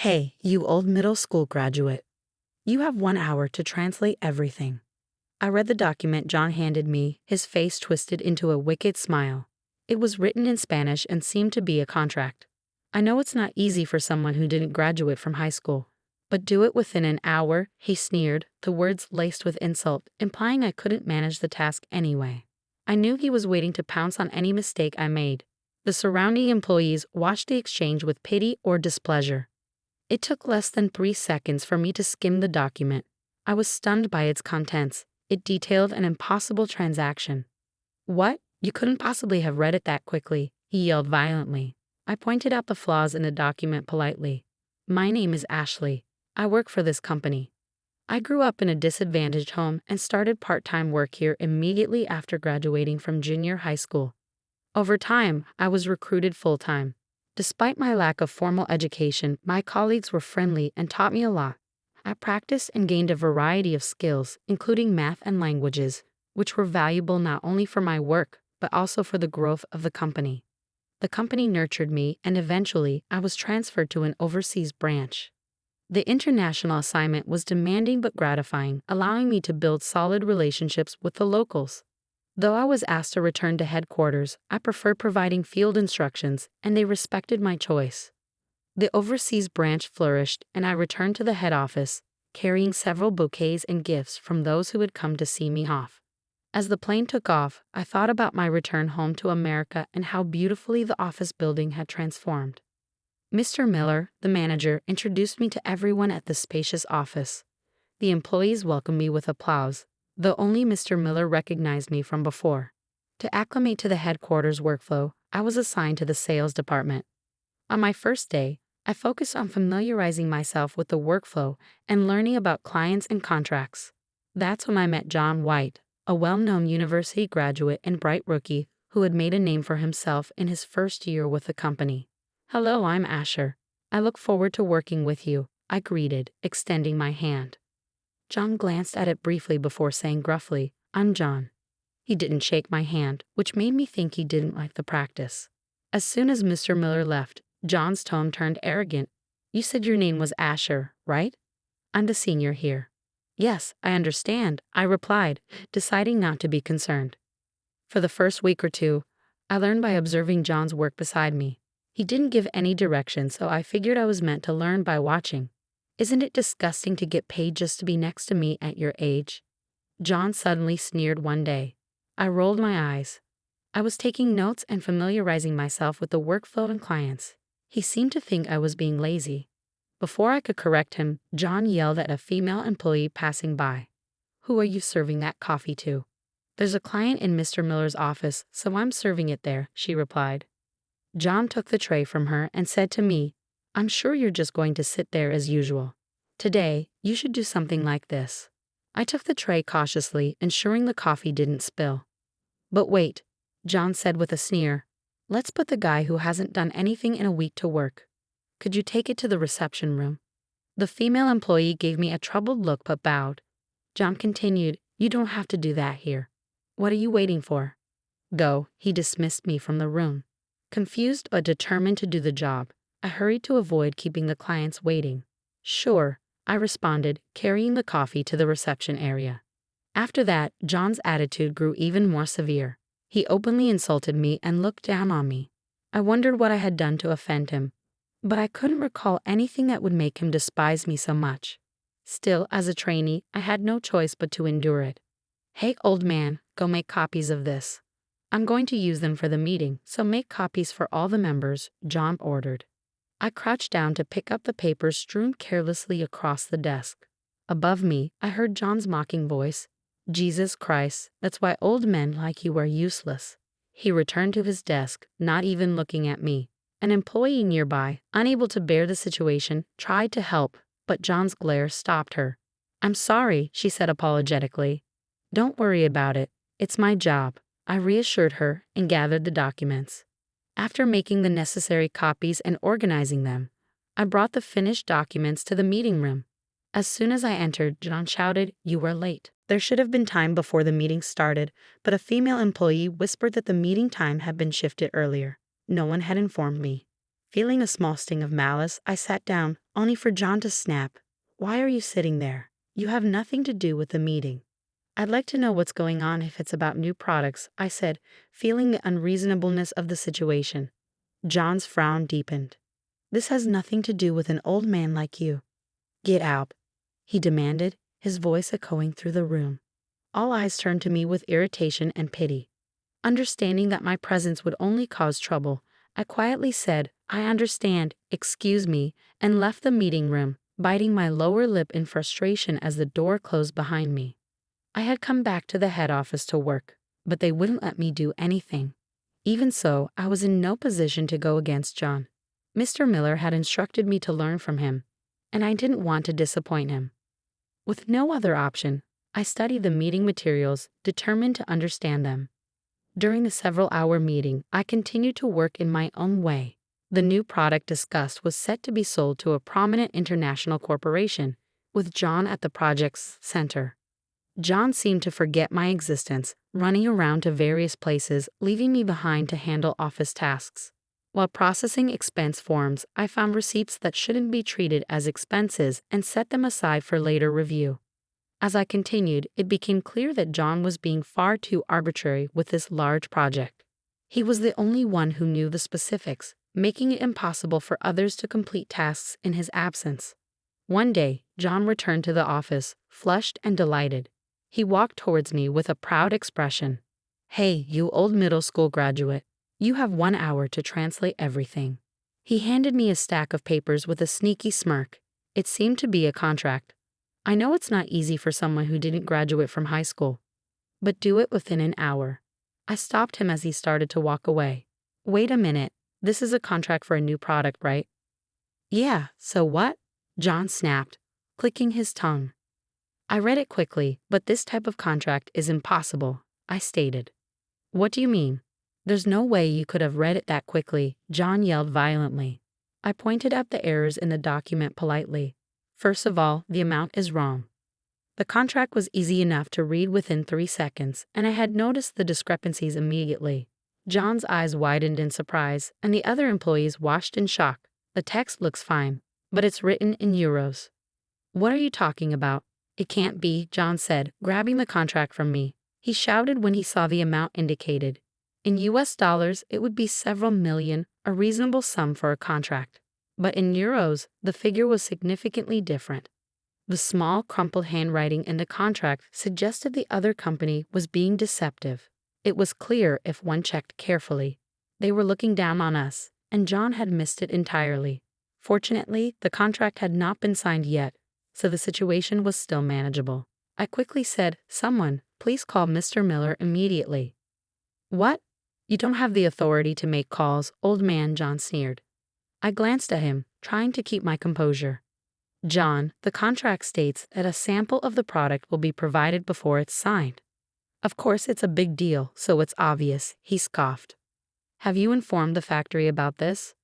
Hey, you old middle school graduate. You have 1 hour to translate everything. I read the document John handed me, his face twisted into a wicked smile. It was written in Spanish and seemed to be a contract. I know it's not easy for someone who didn't graduate from high school. But do it within an hour, he sneered, the words laced with insult, implying I couldn't manage the task anyway. I knew he was waiting to pounce on any mistake I made. The surrounding employees watched the exchange with pity or displeasure. It took less than 3 seconds for me to skim the document. I was stunned by its contents. It detailed an impossible transaction. What? You couldn't possibly have read it that quickly, he yelled violently. I pointed out the flaws in the document politely. My name is Ashley. I work for this company. I grew up in a disadvantaged home and started part-time work here immediately after graduating from junior high school. Over time, I was recruited full-time. Despite my lack of formal education, my colleagues were friendly and taught me a lot. I practiced and gained a variety of skills, including math and languages, which were valuable not only for my work, but also for the growth of the company. The company nurtured me, and eventually, I was transferred to an overseas branch. The international assignment was demanding but gratifying, allowing me to build solid relationships with the locals. Though I was asked to return to headquarters, I preferred providing field instructions, and they respected my choice. The overseas branch flourished, and I returned to the head office, carrying several bouquets and gifts from those who had come to see me off. As the plane took off, I thought about my return home to America and how beautifully the office building had transformed. Mr. Miller, the manager, introduced me to everyone at the spacious office. The employees welcomed me with applause, though only Mr. Miller recognized me from before. To acclimate to the headquarters workflow, I was assigned to the sales department. On my first day, I focused on familiarizing myself with the workflow and learning about clients and contracts. That's when I met John White, a well-known university graduate and bright rookie who had made a name for himself in his first year with the company. "Hello, I'm Asher. I look forward to working with you," I greeted, extending my hand. John glanced at it briefly before saying gruffly, "I'm John." He didn't shake my hand, which made me think he didn't like the practice. As soon as Mr. Miller left, John's tone turned arrogant. "You said your name was Asher, right? I'm the senior here." "Yes, I understand," I replied, deciding not to be concerned. For the first week or two, I learned by observing John's work beside me. He didn't give any direction, so I figured I was meant to learn by watching. "Isn't it disgusting to get paid just to be next to me at your age?" John suddenly sneered one day. I rolled my eyes. I was taking notes and familiarizing myself with the workflow and clients. He seemed to think I was being lazy. Before I could correct him, John yelled at a female employee passing by. "Who are you serving that coffee to?" "There's a client in Mr. Miller's office, so I'm serving it there," she replied. John took the tray from her and said to me, "I'm sure you're just going to sit there as usual. Today, you should do something like this." I took the tray cautiously, ensuring the coffee didn't spill. "But wait," John said with a sneer. "Let's put the guy who hasn't done anything in a week to work. Could you take it to the reception room?" The female employee gave me a troubled look but bowed. John continued, "You don't have to do that here. What are you waiting for? Go." He dismissed me from the room. Confused but determined to do the job, I hurried to avoid keeping the clients waiting. "Sure," I responded, carrying the coffee to the reception area. After that, John's attitude grew even more severe. He openly insulted me and looked down on me. I wondered what I had done to offend him, but I couldn't recall anything that would make him despise me so much. Still, as a trainee, I had no choice but to endure it. "Hey, old man, go make copies of this. I'm going to use them for the meeting, so make copies for all the members," John ordered. I crouched down to pick up the papers strewn carelessly across the desk. Above me, I heard John's mocking voice. "Jesus Christ, that's why old men like you are useless." He returned to his desk, not even looking at me. An employee nearby, unable to bear the situation, tried to help, but John's glare stopped her. "I'm sorry," she said apologetically. "Don't worry about it. It's my job," I reassured her and gathered the documents. After making the necessary copies and organizing them, I brought the finished documents to the meeting room. As soon as I entered, John shouted, "You were late." There should have been time before the meeting started, but a female employee whispered that the meeting time had been shifted earlier. No one had informed me. Feeling a small sting of malice, I sat down, only for John to snap. "Why are you sitting there? You have nothing to do with the meeting." "I'd like to know what's going on if it's about new products," I said, feeling the unreasonableness of the situation. John's frown deepened. "This has nothing to do with an old man like you. Get out," he demanded, his voice echoing through the room. All eyes turned to me with irritation and pity. Understanding that my presence would only cause trouble, I quietly said, "I understand, excuse me," and left the meeting room, biting my lower lip in frustration as the door closed behind me. I had come back to the head office to work, but they wouldn't let me do anything. Even so, I was in no position to go against John. Mr. Miller had instructed me to learn from him, and I didn't want to disappoint him. With no other option, I studied the meeting materials, determined to understand them. During the several-hour meeting, I continued to work in my own way. The new product discussed was set to be sold to a prominent international corporation, with John at the project's center. John seemed to forget my existence, running around to various places, leaving me behind to handle office tasks. While processing expense forms, I found receipts that shouldn't be treated as expenses and set them aside for later review. As I continued, it became clear that John was being far too arbitrary with this large project. He was the only one who knew the specifics, making it impossible for others to complete tasks in his absence. One day, John returned to the office, flushed and delighted. He walked towards me with a proud expression. "Hey, you old middle school graduate. You have 1 hour to translate everything." He handed me a stack of papers with a sneaky smirk. It seemed to be a contract. I know it's not easy for someone who didn't graduate from high school, but do it within an hour. I stopped him as he started to walk away. "Wait a minute, this is a contract for a new product, right?" "Yeah, so what?" John snapped, clicking his tongue. I read it quickly, but this type of contract is impossible, I stated. "What do you mean?" "There's no way you could have read it that quickly," John yelled violently. I pointed out the errors in the document politely. "First of all, the amount is wrong." The contract was easy enough to read within 3 seconds, and I had noticed the discrepancies immediately. John's eyes widened in surprise, and the other employees watched in shock. "The text looks fine, but it's written in euros." "What are you talking about?" "It can't be," John said, grabbing the contract from me. He shouted when he saw the amount indicated. In US dollars, it would be several million, a reasonable sum for a contract. But in euros, the figure was significantly different. The small, crumpled handwriting in the contract suggested the other company was being deceptive. It was clear if one checked carefully. They were looking down on us, and John had missed it entirely. Fortunately, the contract had not been signed yet, so the situation was still manageable. I quickly said, "Someone, please call Mr. Miller immediately." "What? You don't have the authority to make calls, old man," John sneered. I glanced at him, trying to keep my composure. "John, the contract states that a sample of the product will be provided before it's signed." "Of course it's a big deal, so it's obvious," he scoffed. "Have you informed the factory about this?"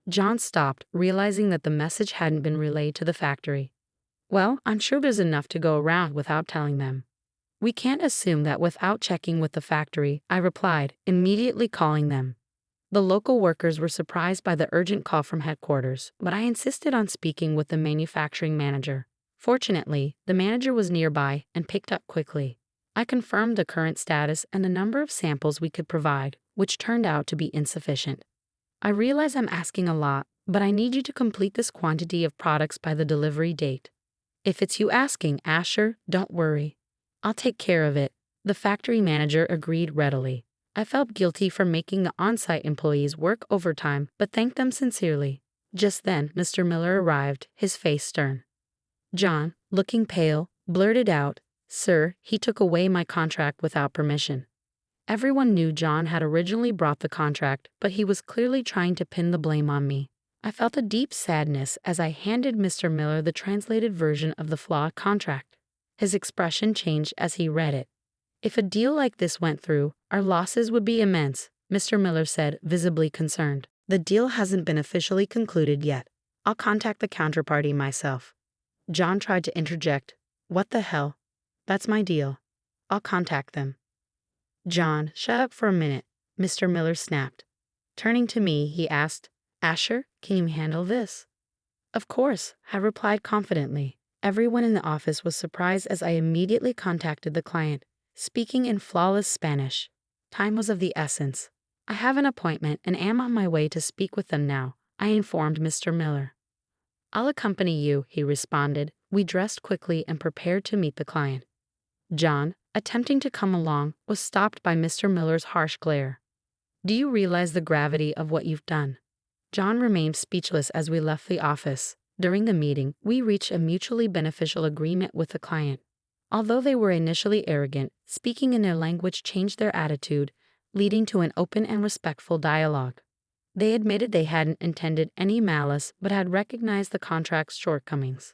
John stopped, realizing that the message hadn't been relayed to the factory. "Well, I'm sure there's enough to go around without telling them." "We can't assume that without checking with the factory," I replied, immediately calling them. The local workers were surprised by the urgent call from headquarters, but I insisted on speaking with the manufacturing manager. Fortunately, the manager was nearby and picked up quickly. I confirmed the current status and the number of samples we could provide, which turned out to be insufficient. "I realize I'm asking a lot, but I need you to complete this quantity of products by the delivery date." "If it's you asking, Asher, don't worry. I'll take care of it," the factory manager agreed readily. I felt guilty for making the on-site employees work overtime, but thanked them sincerely. Just then, Mr. Miller arrived, his face stern. John, looking pale, blurted out, "Sir, he took away my contract without permission." Everyone knew John had originally brought the contract, but he was clearly trying to pin the blame on me. I felt a deep sadness as I handed Mr. Miller the translated version of the flawed contract. His expression changed as he read it. "If a deal like this went through, our losses would be immense," Mr. Miller said, visibly concerned. "The deal hasn't been officially concluded yet. I'll contact the counterparty myself." John tried to interject. "What the hell? That's my deal. I'll contact them." "John, shut up for a minute," Mr. Miller snapped. Turning to me, he asked, Asher, can you handle this? Of course, I replied confidently. Everyone in the office was surprised as I immediately contacted the client, speaking in flawless Spanish. Time was of the essence. I have an appointment and am on my way to speak with them now, I informed Mr. Miller. I'll accompany you, he responded. We dressed quickly and prepared to meet the client. John, attempting to come along, was stopped by Mr. Miller's harsh glare. Do you realize the gravity of what you've done? John remained speechless as we left the office. During the meeting, we reached a mutually beneficial agreement with the client. Although they were initially arrogant, speaking in their language changed their attitude, leading to an open and respectful dialogue. They admitted they hadn't intended any malice but had recognized the contract's shortcomings.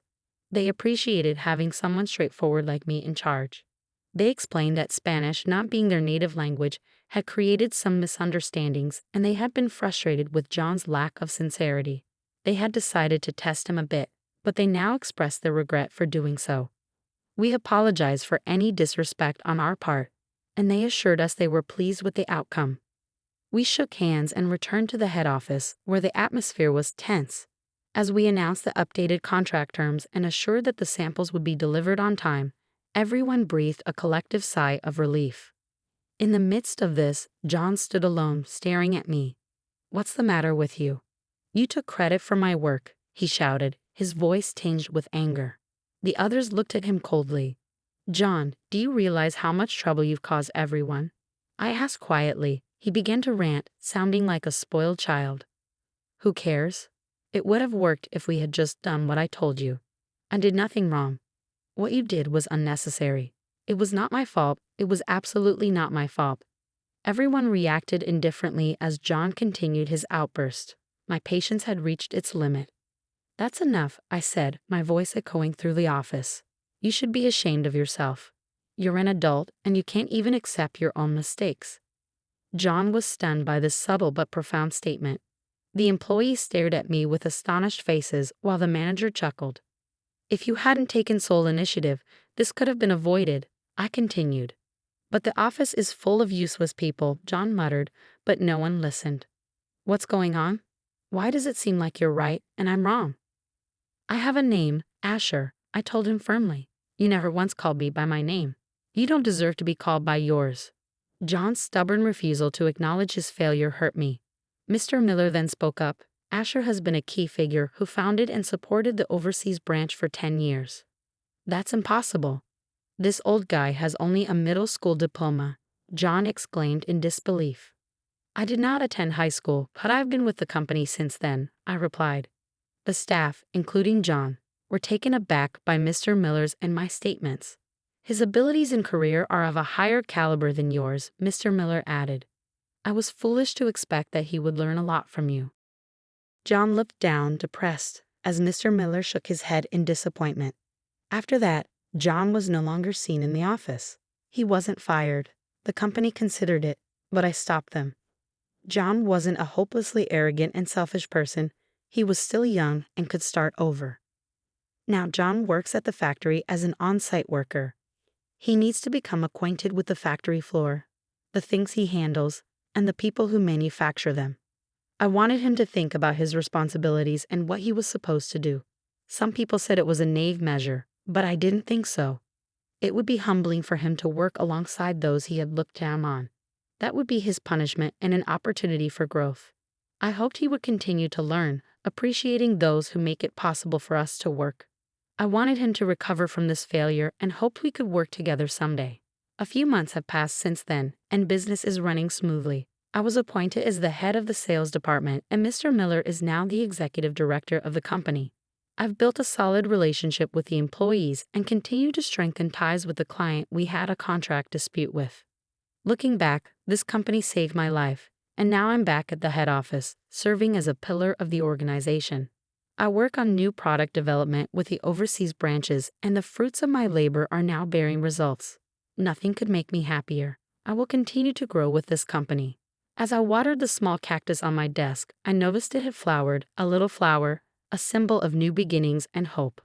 They appreciated having someone straightforward like me in charge. They explained that Spanish, not being their native language, had created some misunderstandings and they had been frustrated with John's lack of sincerity. They had decided to test him a bit, but they now expressed their regret for doing so. We apologized for any disrespect on our part, and they assured us they were pleased with the outcome. We shook hands and returned to the head office, where the atmosphere was tense. As we announced the updated contract terms and assured that the samples would be delivered on time, everyone breathed a collective sigh of relief. In the midst of this, John stood alone, staring at me. What's the matter with you? You took credit for my work, he shouted, his voice tinged with anger. The others looked at him coldly. John, do you realize how much trouble you've caused everyone? I asked quietly. He began to rant, sounding like a spoiled child. Who cares? It would have worked if we had just done what I told you. I did nothing wrong. What you did was unnecessary. It was not my fault. It was absolutely not my fault. Everyone reacted indifferently as John continued his outburst. My patience had reached its limit. That's enough, I said, my voice echoing through the office. You should be ashamed of yourself. You're an adult and you can't even accept your own mistakes. John was stunned by this subtle but profound statement. The employees stared at me with astonished faces while the manager chuckled. If you hadn't taken sole initiative, this could have been avoided, I continued. But the office is full of useless people, John muttered, but no one listened. What's going on? Why does it seem like you're right and I'm wrong? I have a name, Asher, I told him firmly. You never once called me by my name. You don't deserve to be called by yours. John's stubborn refusal to acknowledge his failure hurt me. Mr. Miller then spoke up. Asher has been a key figure who founded and supported the overseas branch for 10 years. That's impossible. This old guy has only a middle school diploma, John exclaimed in disbelief. I did not attend high school, but I've been with the company since then, I replied. The staff, including John, were taken aback by Mr. Miller's and my statements. His abilities and career are of a higher caliber than yours, Mr. Miller added. I was foolish to expect that he would learn a lot from you. John looked down, depressed, as Mr. Miller shook his head in disappointment. After that, John was no longer seen in the office. He wasn't fired. The company considered it, but I stopped them. John wasn't a hopelessly arrogant and selfish person. He was still young and could start over. Now John works at the factory as an on-site worker. He needs to become acquainted with the factory floor, the things he handles, and the people who manufacture them. I wanted him to think about his responsibilities and what he was supposed to do. Some people said it was a naive measure, but I didn't think so. It would be humbling for him to work alongside those he had looked down on. That would be his punishment and an opportunity for growth. I hoped he would continue to learn, appreciating those who make it possible for us to work. I wanted him to recover from this failure and hoped we could work together someday. A few months have passed since then, and business is running smoothly. I was appointed as the head of the sales department, and Mr. Miller is now the executive director of the company. I've built a solid relationship with the employees and continue to strengthen ties with the client we had a contract dispute with. Looking back, this company saved my life, and now I'm back at the head office, serving as a pillar of the organization. I work on new product development with the overseas branches, and the fruits of my labor are now bearing results. Nothing could make me happier. I will continue to grow with this company. As I watered the small cactus on my desk, I noticed it had flowered, a little flower, a symbol of new beginnings and hope.